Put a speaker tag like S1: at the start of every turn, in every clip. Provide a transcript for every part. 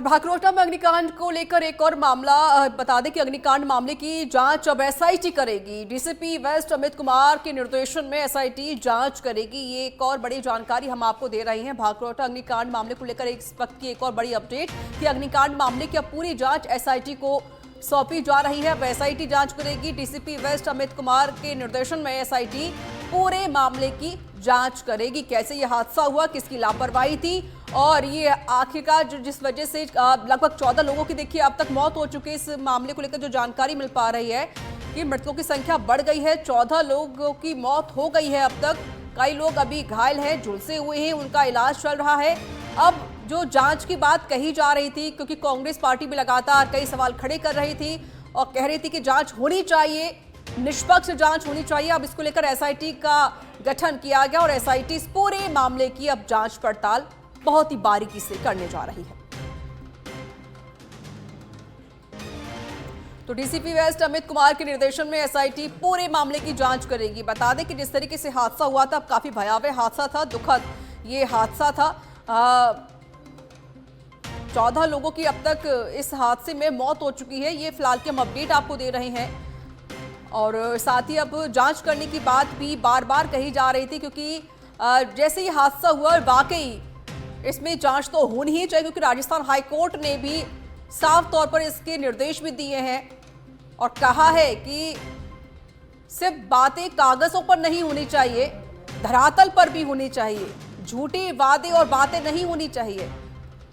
S1: भाखरोटा में अग्निकांड को लेकर एक और मामला बता दें कि अग्निकांड मामले की जांच अब एसआईटी करेगी। डीसीपी वेस्ट अमित कुमार के निर्देशन में एसआईटी जांच करेगी। ये एक और बड़ी जानकारी हम आपको दे रहे हैं। भाखरोटा अग्निकांड मामले को लेकर इस वक्त की एक और बड़ी अपडेट कि अग्निकांड मामले की अब पूरी जांच एसआईटी को सौंपी जा रही है। अब एसआईटी जांच करेगी। डीसीपी वेस्ट अमित कुमार के निर्देशन में एसआईटी पूरे मामले की जांच करेगी। कैसे ये हादसा हुआ, किसकी लापरवाही थी और ये आखिरकार जिस वजह से लगभग 14 लोगों की देखिए अब तक मौत हो चुकी है। इस मामले को लेकर जो जानकारी मिल पा रही है कि मृतकों की संख्या बढ़ गई है, 14 लोगों की मौत हो गई है अब तक। कई लोग अभी घायल हैं, झुलसे हुए हैं, उनका इलाज चल रहा है। अब जो जांच की बात कही जा रही थी, क्योंकि कांग्रेस पार्टी भी लगातार कई सवाल खड़े कर रही थी और कह रही थी कि जांच होनी चाहिए, निष्पक्ष जांच होनी चाहिए। अब इसको लेकर एसआईटी का गठन किया गया और एसआईटी इस पूरे मामले की अब जांच पड़ताल बहुत ही बारीकी से करने जा रही है। तो डीसीपी वेस्ट अमित कुमार के निर्देशन में एसआईटी पूरे मामले की जांच करेगी। बता दें कि जिस तरीके से हादसा हुआ था, काफी भयावह हादसा था, दुखद ये हादसा था। 14 लोगों की अब तक इस हादसे में मौत हो चुकी है। ये फिलहाल की हम अपडेट आपको दे रहे हैं और साथ ही अब जांच करने की बात भी बार बार कही जा रही थी, क्योंकि जैसे ये हादसा हुआ वाकई इसमें जांच तो होनी ही चाहिए, क्योंकि राजस्थान हाईकोर्ट ने भी साफ तौर पर इसके निर्देश भी दिए हैं और कहा है कि सिर्फ बातें कागजों पर नहीं होनी चाहिए, धरातल पर भी होनी चाहिए। झूठे वादे और बातें नहीं होनी चाहिए।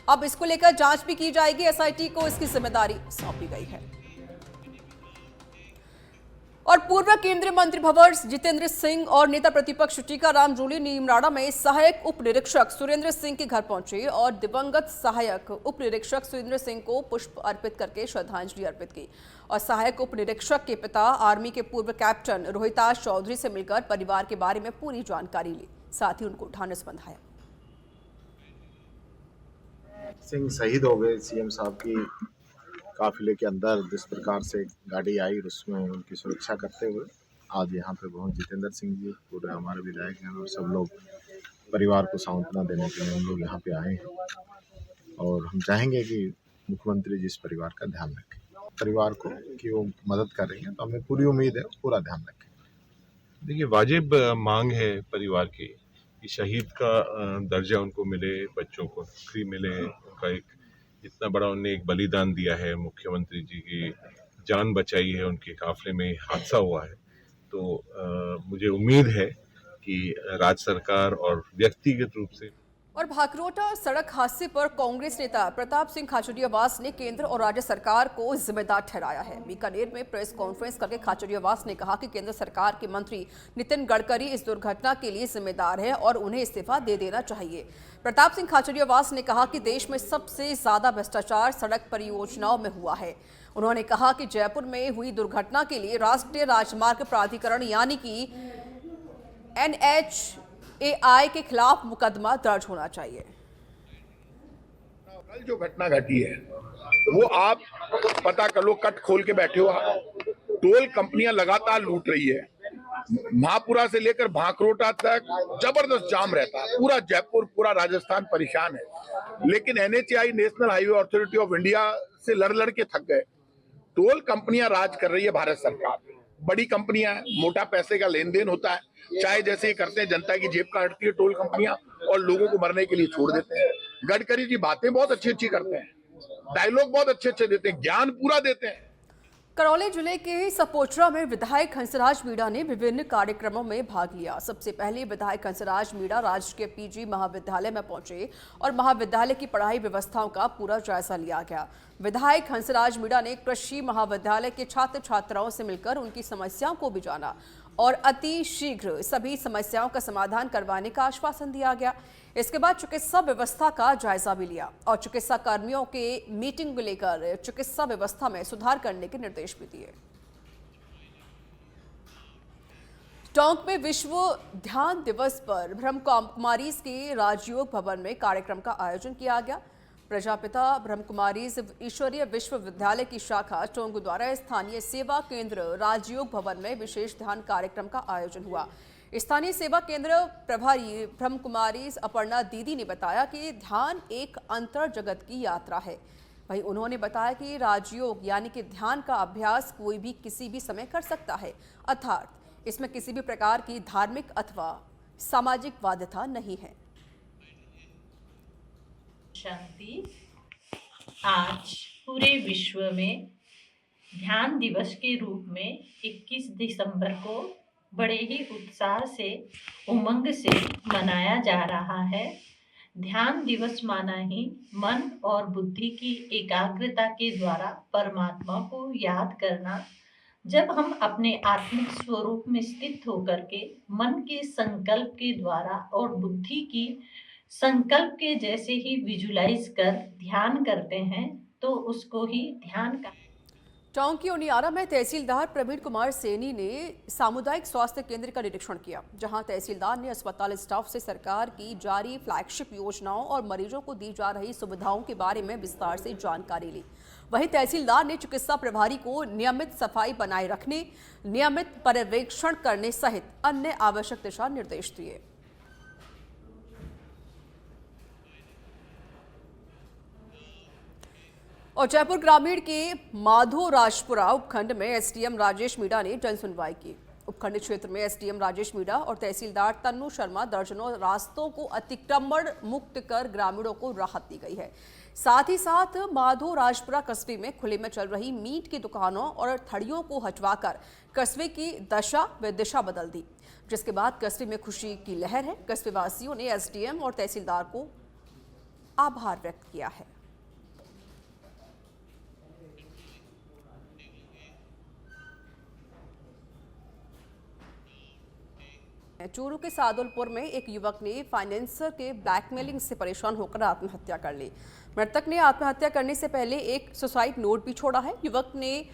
S1: अब इसको लेकर जांच भी की जाएगी। एसआईटी को इसकी जिम्मेदारी सौंपी गई है। और पूर्व केंद्रीय मंत्री भंवर जितेंद्र सिंह और नेता प्रतिपक्ष टीकाराम जूली नीमराणा में सहायक उप निरीक्षक सुरेंद्र सिंह के घर पहुंचे और दिवंगत सहायक उप निरीक्षक सुरेंद्र सिंह को पुष्प अर्पित करके श्रद्धांजलि अर्पित की। और सहायक उप निरीक्षक के पिता आर्मी के पूर्व कैप्टन रोहिताश चौधरी से मिलकर परिवार के बारे में पूरी जानकारी ली, साथ ही उनको ढांढस बंधाया।
S2: सिंह शहीद हो गए। सीएम साहब की काफिले के अंदर जिस प्रकार से गाड़ी आई उसमें उनकी सुरक्षा करते हुए आज यहाँ पे बहुत जितेंद्र सिंह जी, पूरे हमारे विधायक हैं और सब लोग परिवार को सांत्वना देने के लिए हम लोग यहाँ पे आए हैं। और हम चाहेंगे कि मुख्यमंत्री जिस परिवार का ध्यान रखें, परिवार को कि वो मदद कर रही है, तो हमें पूरी उम्मीद है पूरा ध्यान रखें।
S3: देखिए, वाजिब मांग है परिवार की कि शहीद का दर्जा उनको मिले, बच्चों को नौकरी मिले। उनका एक इतना बड़ा उन्होंने एक बलिदान दिया है, मुख्यमंत्री जी की जान बचाई है, उनके काफिले में हादसा हुआ है। तो मुझे उम्मीद है कि राज्य सरकार और व्यक्तिगत रूप से।
S1: और भाखरोटा सड़क हादसे पर कांग्रेस नेता प्रताप सिंह खाचरियावास ने केंद्र और राज्य सरकार को जिम्मेदार ठहराया है। बीकानेर में प्रेस कॉन्फ्रेंस करके खाचरियावास ने कहा कि केंद्र सरकार के मंत्री नितिन गडकरी इस दुर्घटना के लिए जिम्मेदार है और उन्हें इस्तीफा दे देना चाहिए। प्रताप सिंह खाचरियावास ने कहा कि देश में सबसे ज्यादा भ्रष्टाचार सड़क परियोजनाओं में हुआ है। उन्होंने कहा कि जयपुर में हुई दुर्घटना के लिए राष्ट्रीय राजमार्ग प्राधिकरण यानी कि NHAI के खिलाफ मुकदमा दर्ज होना चाहिए।
S4: कल जो घटना घटी है वो आप पता कर लो, कट खोल के बैठे हो। टोल कंपनियां लगातार लूट रही है। महापुरा से लेकर भाखरोटा तक जबरदस्त जाम रहता है। पूरा जयपुर, पूरा राजस्थान परेशान है। लेकिन NHAI, national highway authority of India से लड़ के थक गए। टोल कंपनियां राज कर रही है। भारत सरकार बड़ी कंपनियां है, मोटा पैसे का लेन देन होता है। चाहे जैसे ही करते हैं, जनता की जेब काटती है टोल कंपनियां और लोगों को मरने के लिए छोड़ देते हैं। गडकरी जी बातें बहुत अच्छी अच्छी करते हैं, डायलॉग बहुत अच्छे अच्छे देते हैं, ज्ञान पूरा देते हैं।
S1: करौली जिले के सपोचरा में विधायक हंसराज मीणा ने विभिन्न कार्यक्रमों में भाग लिया। सबसे पहले विधायक हंसराज मीणा राजकीय PG महाविद्यालय में पहुंचे और महाविद्यालय की पढ़ाई व्यवस्थाओं का पूरा जायजा लिया गया। विधायक हंसराज मीणा ने कृषि महाविद्यालय के छात्र छात्राओं से मिलकर उनकी समस्याओं को भी जाना और अति शीघ्र सभी समस्याओं का समाधान करवाने का आश्वासन दिया गया। इसके बाद चिकित्सा व्यवस्था का जायजा भी लिया और चिकित्सा कर्मियों के मीटिंग को लेकर चिकित्सा व्यवस्था में सुधार करने के निर्देश भी दिए। टोंक में विश्व ध्यान दिवस पर ब्रह्म कुमारीज के राजयोग भवन में कार्यक्रम का आयोजन किया गया। प्रजापिता ब्रह्म कुमारीज ईश्वरीय विश्वविद्यालय की शाखा टोंक द्वारा स्थानीय सेवा केंद्र राजयोग भवन में विशेष ध्यान कार्यक्रम का आयोजन हुआ। स्थानीय सेवा केंद्र प्रभारी ब्रह्म कुमारी अपर्णा दीदी ने बताया कि ध्यान एक अंतर जगत की यात्रा है। वहीं उन्होंने बताया कि राजयोग यानी कि ध्यान का अभ्यास कोई भी किसी भी समय कर सकता है, अर्थात इसमें किसी भी प्रकार की धार्मिक अथवा सामाजिक बाध्यता नहीं है।
S5: शांति। आज पूरे विश्व में ध्यान दिवस के रूप में 21 दिसंबर को बड़े ही उत्साह से, उमंग से मनाया जा रहा है। ध्यान दिवस माना ही मन और बुद्धि की एकाग्रता के द्वारा परमात्मा को याद करना। जब हम अपने आत्मिक स्वरूप में स्थित होकर के मन के संकल्प के द्वारा और बुद्धि की संकल्प के जैसे ही विजुलाइज कर ध्यान करते हैं तो उसको ही ध्यान का।
S1: टोंक की उनियारा में तहसीलदार प्रवीण कुमार सैनी ने सामुदायिक स्वास्थ्य केंद्र का निरीक्षण किया, जहां तहसीलदार ने अस्पताल स्टाफ से सरकार की जारी फ्लैगशिप योजनाओं और मरीजों को दी जा रही सुविधाओं के बारे में विस्तार से जानकारी ली। वहीं तहसीलदार ने चिकित्सा प्रभारी को नियमित सफाई बनाए रखने, नियमित पर्यवेक्षण करने सहित अन्य आवश्यक दिशा निर्देश दिए। और जयपुर ग्रामीण के माधोराजपुरा उपखंड में एसडीएम राजेश मीणा ने जन सुनवाई की। उपखंड क्षेत्र में एसडीएम राजेश मीणा और तहसीलदार तन्नू शर्मा दर्जनों रास्तों को अतिक्रमण मुक्त कर ग्रामीणों को राहत दी गई है। साथ ही साथ माधोराजपुरा कस्बे में खुले में चल रही मीट की दुकानों और थड़ियों को हटवाकर कस्बे की दशा व दिशा बदल दी, जिसके बाद कस्बे में खुशी की लहर है। कस्बे वासियों ने एसडीएम और तहसीलदार को आभार व्यक्त किया है। चूरू के सादुलपुर में एक युवक ने फाइनेंसर के ब्लैकमेलिंग से परेशान होकर आत्महत्या कर ली। मृतक ने आत्महत्या करने से पहले एक सुसाइड नोट भी छोड़ा है। युवक ने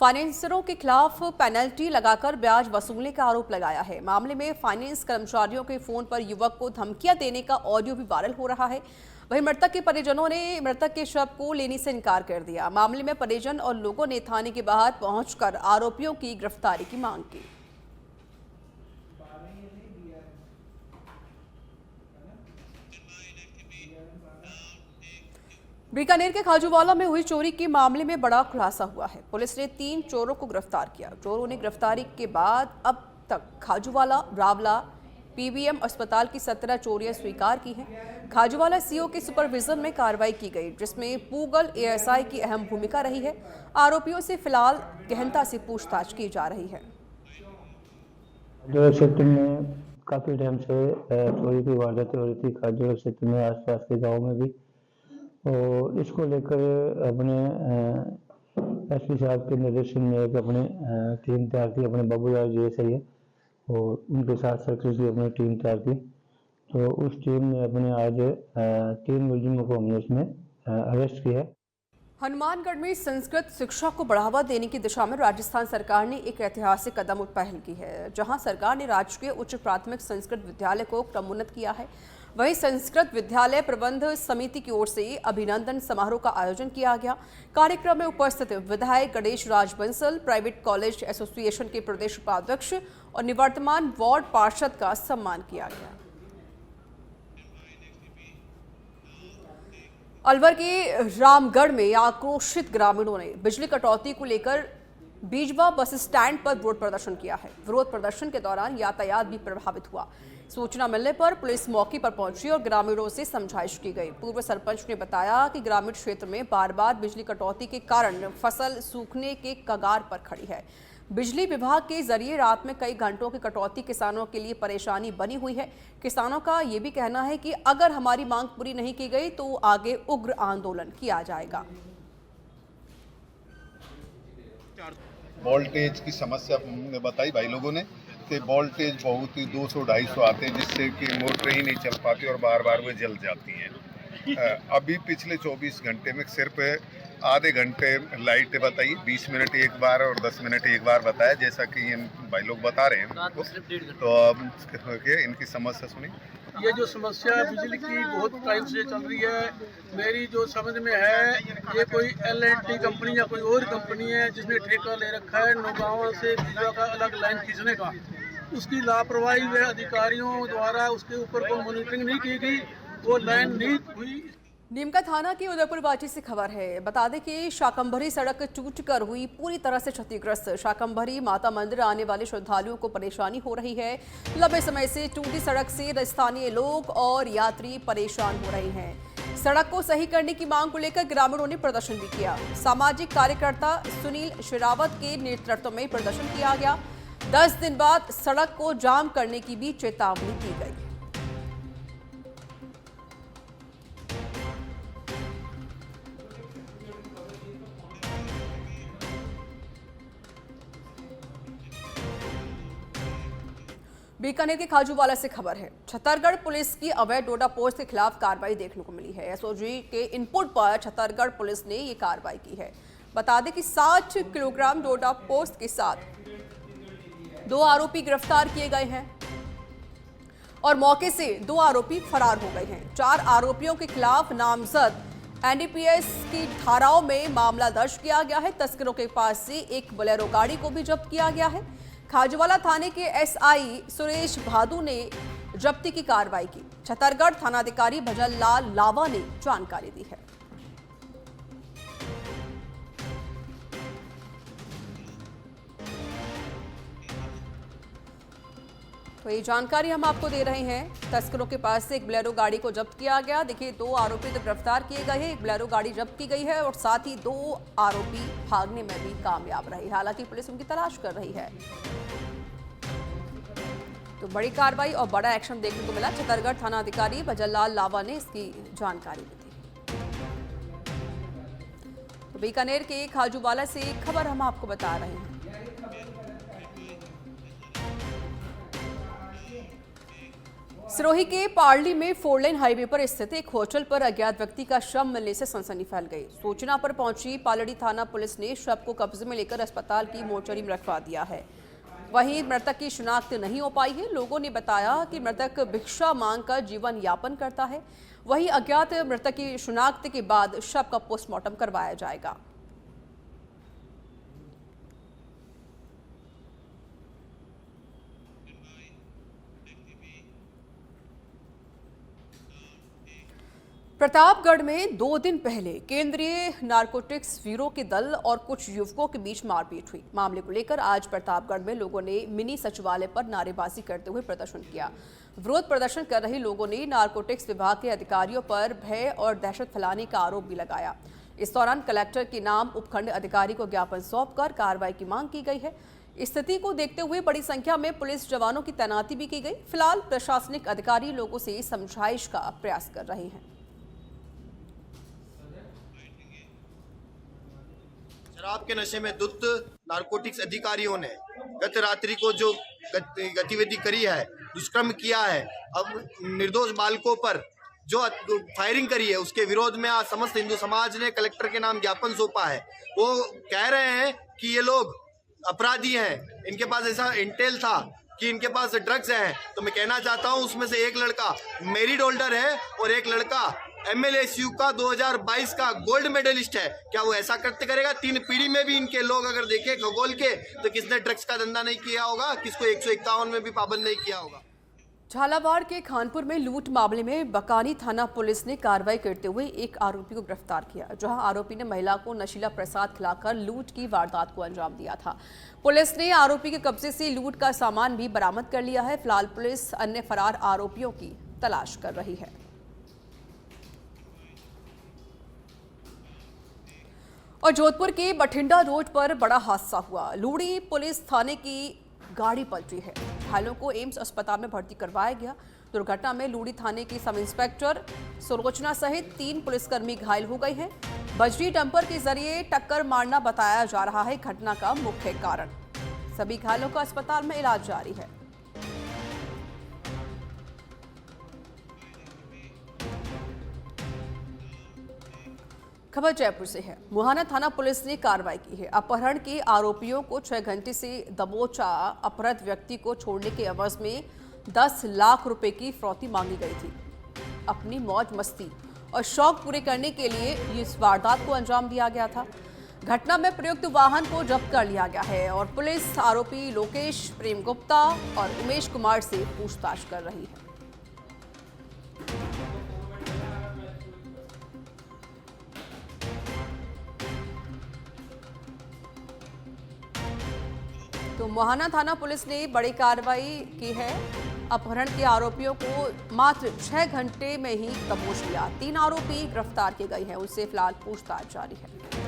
S1: फाइनेंसरों के खिलाफ पेनल्टी लगाकर ब्याज वसूलने का आरोप लगाया है। मामले में फाइनेंस कर्मचारियों के फोन पर युवक को धमकियां देने का ऑडियो भी वायरल हो रहा है। वहीं मृतक के परिजनों ने मृतक के शव को लेने से इनकार कर दिया। मामले में परिजन और लोगों ने थाने के बाहर पहुंचकर आरोपियों की गिरफ्तारी की मांग की। बीकानेर के खाजूवाला में हुई चोरी के मामले में बड़ा खुलासा हुआ है। पुलिस ने 3 चोरों को गिरफ्तार किया। चोरों ने गिरफ्तारी के बाद अब तक खाजूवाला, रावला, पीबीएम अस्पताल की 17 चोरियां स्वीकार की हैं। खाजूवाला सीओ के सुपरविजन में कार्रवाई की गई, जिसमें पूगल एएसआई की अहम भूमिका रही है। आरोपियों से फिलहाल गहनता से पूछताछ की जा रही है।
S6: खाजूवाला क्षेत्र में काफी टाइम से चोरी की वारदातें हो रही थी, खाजूवाला क्षेत्र में आसपास के गाँव में भी। और इसको लेकर अपने एसपी साहब के निर्देशन में एक अपने टीम तैयार की, अपने बाबूलाल जी सही है, और उनके साथ सर्कल की अपनी टीम तैयार की। तो उस टीम ने अपने आज 3 मुलजिमों को हमने इसमें अरेस्ट किया है।
S1: हनुमानगढ़ में संस्कृत शिक्षा को बढ़ावा देने की दिशा में राजस्थान सरकार ने एक ऐतिहासिक कदम पहल की है, जहां सरकार ने राजकीय उच्च प्राथमिक संस्कृत विद्यालय को क्रमोन्नत किया है। वहीं संस्कृत विद्यालय प्रबंध समिति की ओर से अभिनंदन समारोह का आयोजन किया गया। कार्यक्रम में उपस्थित विधायक गणेश राज बंसल, प्राइवेट कॉलेज एसोसिएशन के प्रदेश उपाध्यक्ष और निवर्तमान वार्ड पार्षद का सम्मान किया गया। अलवर के रामगढ़ में आक्रोशित ग्रामीणों ने बिजली कटौती को लेकर बीजवा बस स्टैंड पर विरोध प्रदर्शन किया है। विरोध प्रदर्शन के दौरान यातायात भी प्रभावित हुआ। सूचना मिलने पर पुलिस मौके पर पहुंची और ग्रामीणों से समझाइश की गई। पूर्व सरपंच ने बताया कि ग्रामीण क्षेत्र में बार बार बिजली कटौती के कारण फसल सूखने के कगार पर खड़ी है। बिजली विभाग के जरिए रात में कई घंटों की कटौती किसानों के लिए परेशानी बनी हुई है। किसानों का ये भी कहना है कि अगर हमारी मांग पूरी नहीं की गई तो आगे उग्र आंदोलन किया जाएगा।
S7: वोल्टेज की समस्या हमने बताई भाई लोगों ने कि वोल्टेज बहुत ही 200-250 आते हैं, जिससे कि मोटर ही नहीं चल पाती और बार बार वो जल जाती हैं। अभी पिछले 24 घंटे में सिर्फ आधे घंटे लाइट बताई, 20 मिनट एक बार और 10 मिनट एक बार बताया, जैसा कि भाई लोग बता रहे हैं। तो अब इनकी समस्या सुनी।
S8: ये जो समस्या बिजली की बहुत टाइम से चल रही है, मेरी जो समझ में है ये कोई L&T कंपनी या कोई और कंपनी है जिसने ठेका ले रखा है नौगांव से बिजली का अलग लाइन खींचने का। उसकी लापरवाही व अधिकारियों द्वारा उसके ऊपर कोई मॉनिटरिंग नहीं की गई, वो लाइन नहीं हुई।
S1: नीमका थाना की उदयपुर बाची से खबर है। बता दें कि शाकंभरी सड़क टूटकर हुई पूरी तरह से क्षतिग्रस्त। शाकंभरी माता मंदिर आने वाले श्रद्धालुओं को परेशानी हो रही है। लंबे समय से टूटी सड़क से स्थानीय लोग और यात्री परेशान हो रहे हैं। सड़क को सही करने की मांग को लेकर ग्रामीणों ने प्रदर्शन भी किया। सामाजिक कार्यकर्ता सुनील शेरावत के नेतृत्व में प्रदर्शन किया गया। 10 दिन बाद सड़क को जाम करने की भी चेतावनी दी गई। बीकानेर के खाजूवाला से खबर है। छत्तीसगढ़ पुलिस की अवैध डोडा पोस्ट के खिलाफ कार्रवाई देखने को मिली है। एसओजी के इनपुट पर छत्तीसगढ़ पुलिस ने ये कार्रवाई की है। बता दें कि 60 किलोग्राम डोडा पोस्ट के साथ 2 आरोपी गिरफ्तार किए गए हैं और मौके से 2 आरोपी फरार हो गए हैं। 4 आरोपियों के खिलाफ नामजद एनडीपीएस की धाराओं में मामला दर्ज किया गया है। तस्करों के पास से एक बोलेरो गाड़ी को भी जब्त किया गया है। खाजूवाला थाने के एसआई सुरेश भादू ने जब्ती की कार्रवाई की। छत्तीसगढ़ थानाधिकारी भजन लाल लावा ने जानकारी दी है। तो ये जानकारी हम आपको दे रहे हैं। तस्करों के पास से एक बोलेरो गाड़ी को जब्त किया गया। देखिए 2 आरोपी तो गिरफ्तार किए गए हैं, एक बोलेरो गाड़ी जब्त की गई है और साथ ही 2 आरोपी भागने में भी कामयाब रहे। हालांकि पुलिस उनकी तलाश कर रही है। तो बड़ी कार्रवाई और बड़ा एक्शन देखने को मिला। छत्तीसगढ़ थानाधिकारी भजनलाल लावा ने इसकी जानकारी दी। तो बीकानेर के खाजूवाला से खबर हम आपको बता रहे हैं। सिरोही के पार्ली में 4 लेन हाईवे पर स्थित एक होटल पर अज्ञात व्यक्ति का शव मिलने से सनसनी फैल गई। सूचना पर पहुंची पालड़ी थाना पुलिस ने शव को कब्जे में लेकर अस्पताल की मोर्चरी में रखवा दिया है। वहीं मृतक की शिनाख्त नहीं हो पाई है। लोगों ने बताया कि मृतक भिक्षा मांगकर जीवन यापन करता है। वहीं अज्ञात मृतक की शिनाख्त के बाद शव का पोस्टमार्टम करवाया जाएगा। प्रतापगढ़ में 2 दिन पहले केंद्रीय नारकोटिक्स ब्यूरो के दल और कुछ युवकों के बीच मारपीट हुई। मामले को लेकर आज प्रतापगढ़ में लोगों ने मिनी सचिवालय पर नारेबाजी करते हुए प्रदर्शन किया। विरोध प्रदर्शन कर रहे लोगों ने नारकोटिक्स विभाग के अधिकारियों पर भय और दहशत फैलाने का आरोप भी लगाया। इस दौरान कलेक्टर के नाम उपखंड अधिकारी को ज्ञापन सौंपकर कार्रवाई की मांग की गई है। स्थिति को देखते हुए बड़ी संख्या में पुलिस जवानों की तैनाती भी की गई। फिलहाल प्रशासनिक अधिकारी लोगों से समझाइश का प्रयास कर रहे हैं।
S9: शराब के नशे में धुत नारकोटिक्स अधिकारियों ने गत रात्रि को जो गतिविधि करी है, दुष्कर्म किया है, अब निर्दोष बालकों पर जो फायरिंग करी है, उसके विरोध में आज समस्त हिंदू समाज ने कलेक्टर के नाम ज्ञापन सौंपा है। वो कह रहे हैं कि ये लोग अपराधी हैं, इनके पास ऐसा इंटेल था कि इनके पास ड्रग्स हैं। तो मैं कहना चाहता हूं उसमें से एक लड़का मेरिट होल्डर है और एक लड़का MLSU का 2022 का गोल्ड मेडलिस्ट है। क्या वो ऐसा करते करेगा? 3 पीढ़ी में भी इनके लोग अगर देखें खगोल के तो किसने ड्रग्स का धंधा नहीं किया होगा, किसको 151 में भी पाबंद नहीं किया होगा।
S1: झालावाड़ के खानपुर में लूट मामले में बकानी थाना पुलिस ने कार्रवाई करते हुए एक आरोपी को गिरफ्तार किया, जहां आरोपी ने महिला को नशीला प्रसाद खिलाकर लूट की वारदात को अंजाम दिया था। पुलिस ने आरोपी के कब्जे से लूट का सामान भी बरामद कर लिया है। फिलहाल पुलिस अन्य फरार आरोपियों की तलाश कर रही है। और जोधपुर के बठिंडा रोड पर बड़ा हादसा हुआ। लूड़ी पुलिस थाने की गाड़ी पलटी है। घायलों को एम्स अस्पताल में भर्ती करवाया गया। दुर्घटना में लूड़ी थाने की सब इंस्पेक्टर सुलोचना सहित 3 पुलिसकर्मी घायल हो गए हैं। बजरी डंपर के जरिए टक्कर मारना बताया जा रहा है घटना का मुख्य कारण। सभी घायलों का अस्पताल में इलाज जारी है। खबर जयपुर से है। मुहाना थाना पुलिस ने कार्रवाई की है। अपहरण के आरोपियों को 6 घंटे से दबोचा। अपहृत व्यक्ति को छोड़ने के एवज में 10 लाख रुपए की फिरौती मांगी गई थी। अपनी मौज मस्ती और शौक पूरे करने के लिए इस वारदात को अंजाम दिया गया था। घटना में प्रयुक्त वाहन को जब्त कर लिया गया है और पुलिस आरोपी लोकेश प्रेम गुप्ता और उमेश कुमार से पूछताछ कर रही है। तो मोहाना थाना पुलिस ने बड़ी कार्रवाई की है। अपहरण के आरोपियों को मात्र 6 घंटे में ही दबोच लिया। 3 आरोपी गिरफ्तार किए गए हैं, उनसे फिलहाल पूछताछ जारी है।